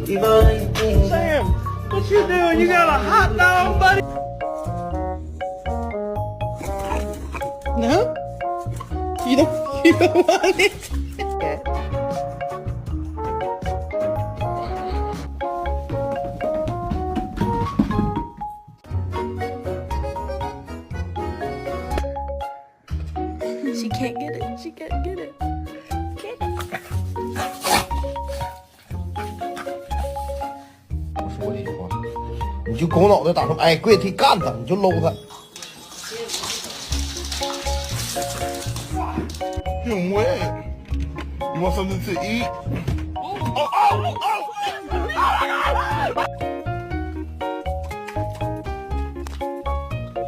Sam, what you doing? You got a hot dog, buddy? No? You don't want it? She can't get it. She can't get it.我说这句话，你就狗脑袋打成，哎，跪地干他，你就搂他。Him wet. You want something to eat?